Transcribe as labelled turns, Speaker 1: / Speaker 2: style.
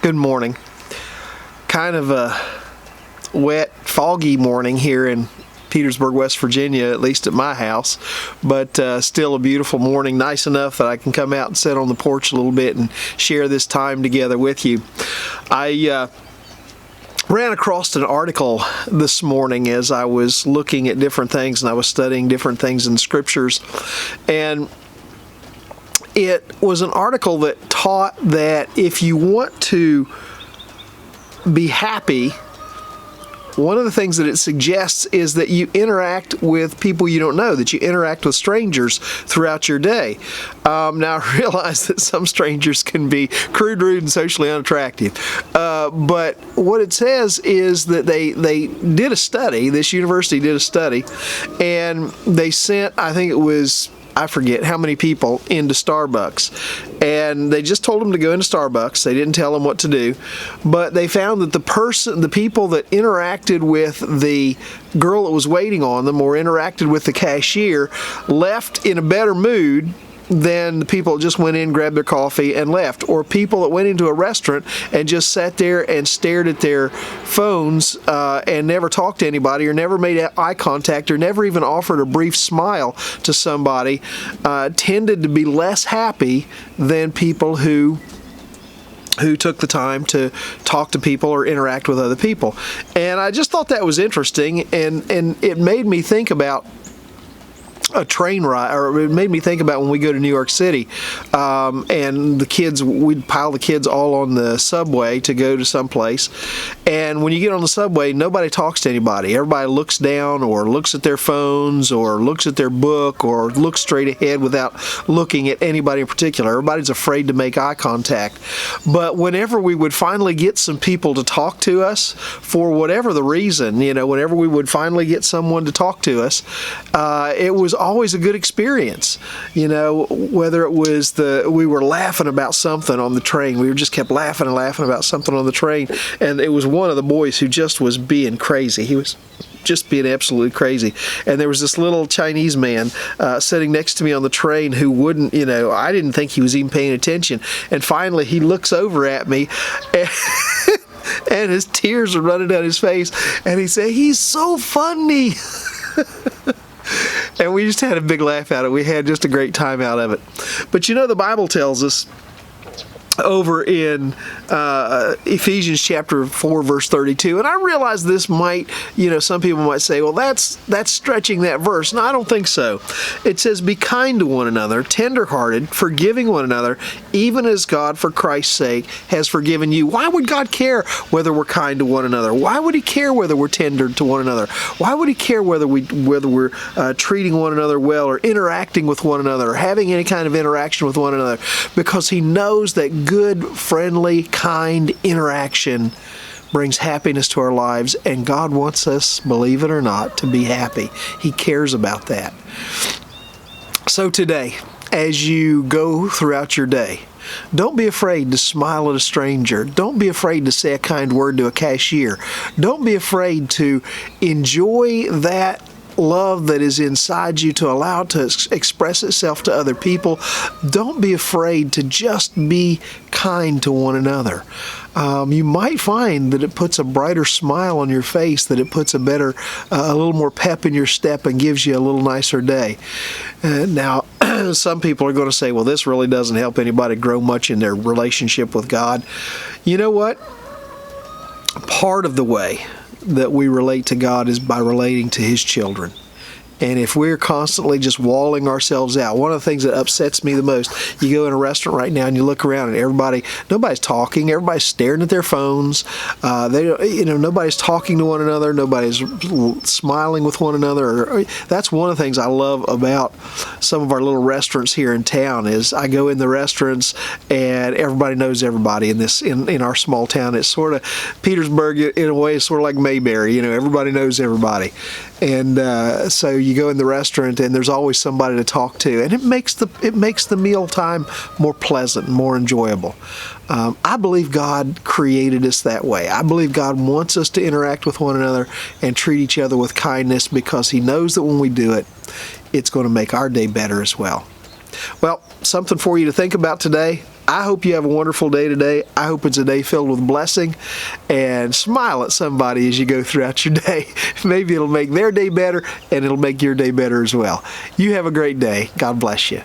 Speaker 1: Good morning. Kind of a wet, foggy morning here in Petersburg, West Virginia, at least at my house, but still a beautiful morning, nice enough that I can come out and sit on the porch a little bit and share this time together with you. I ran across an article this morning as I was looking at different things and I was studying different things in the scriptures, and it was an article that taught that if you want to be happy, one of the things that it suggests is that you interact with people you don't know, that you interact with strangers throughout your day. Now, I realize that some strangers can be crude, rude, and socially unattractive. But what it says is that they did a study, this university did a study, and they sent, I forget how many people into Starbucks, and they just told them to go into Starbucks. They didn't tell them what to do, but they found that the people that interacted with the girl that was waiting on them or interacted with the cashier left in a better mood than the people that just went in, grabbed their coffee, and left. Or people that went into a restaurant and just sat there and stared at their phones and never talked to anybody, or never made eye contact, or never even offered a brief smile to somebody, tended to be less happy than people who took the time to talk to people or interact with other people. And I just thought that was interesting, and it made me think about a train ride, or it made me think about when we go to New York City, and the kids, we'd pile the kids all on the subway to go to someplace, and when you get on the subway, nobody talks to anybody. Everybody looks down, or looks at their phones, or looks at their book, or looks straight ahead without looking at anybody in particular. Everybody's afraid to make eye contact. But whenever we would finally get some people to talk to us, for whatever the reason, whenever we would finally get someone to talk to us, it was always a good experience. Whether it was we were laughing about something on the train, we just kept laughing and laughing about something on the train, and it was one of the boys who just was being crazy. He was just being absolutely crazy. And there was this little Chinese man sitting next to me on the train who wouldn't, I didn't think he was even paying attention. And finally he looks over at me and his tears are running down his face, and he said, "He's so funny." And we just had a big laugh at it. We had just a great time out of it. But the Bible tells us over in Ephesians chapter 4, verse 32. And I realize this might, some people might say, well, that's stretching that verse. No, I don't think so. It says, "Be kind to one another, tenderhearted, forgiving one another, even as God, for Christ's sake, has forgiven you." Why would God care whether we're kind to one another? Why would He care whether we're tender to one another? Why would He care whether we're treating one another well, or interacting with one another, or having any kind of interaction with one another? Because He knows that good, friendly, kind interaction brings happiness to our lives, and God wants us, believe it or not, to be happy. He cares about that. So today, as you go throughout your day, don't be afraid to smile at a stranger. Don't be afraid to say a kind word to a cashier. Don't be afraid to enjoy that love that is inside you, to allow it to express itself to other people. Don't be afraid to just be kind to one another. You might find that it puts a brighter smile on your face, that it puts a little more pep in your step, and gives you a little nicer day. Now, some people are going to say, well, this really doesn't help anybody grow much in their relationship with God. You know what? Part of the way that we relate to God is by relating to His children. And if we're constantly just walling ourselves out, one of the things that upsets me the most, you go in a restaurant right now and you look around and nobody's talking, everybody's staring at their phones, nobody's talking to one another, nobody's smiling with one another. That's one of the things I love about some of our little restaurants here in town, is I go in the restaurants and everybody knows everybody in our small town. It's sort of, Petersburg in a way is sort of like Mayberry, everybody knows everybody. And so you go in the restaurant and there's always somebody to talk to, and it makes the meal time more pleasant, more enjoyable. I believe God created us that way. I believe God wants us to interact with one another and treat each other with kindness, because He knows that when we do it, it's going to make our day better as well. Well, something for you to think about today. I hope you have a wonderful day today. I hope it's a day filled with blessing, and smile at somebody as you go throughout your day. Maybe it'll make their day better, and it'll make your day better as well. You have a great day. God bless you.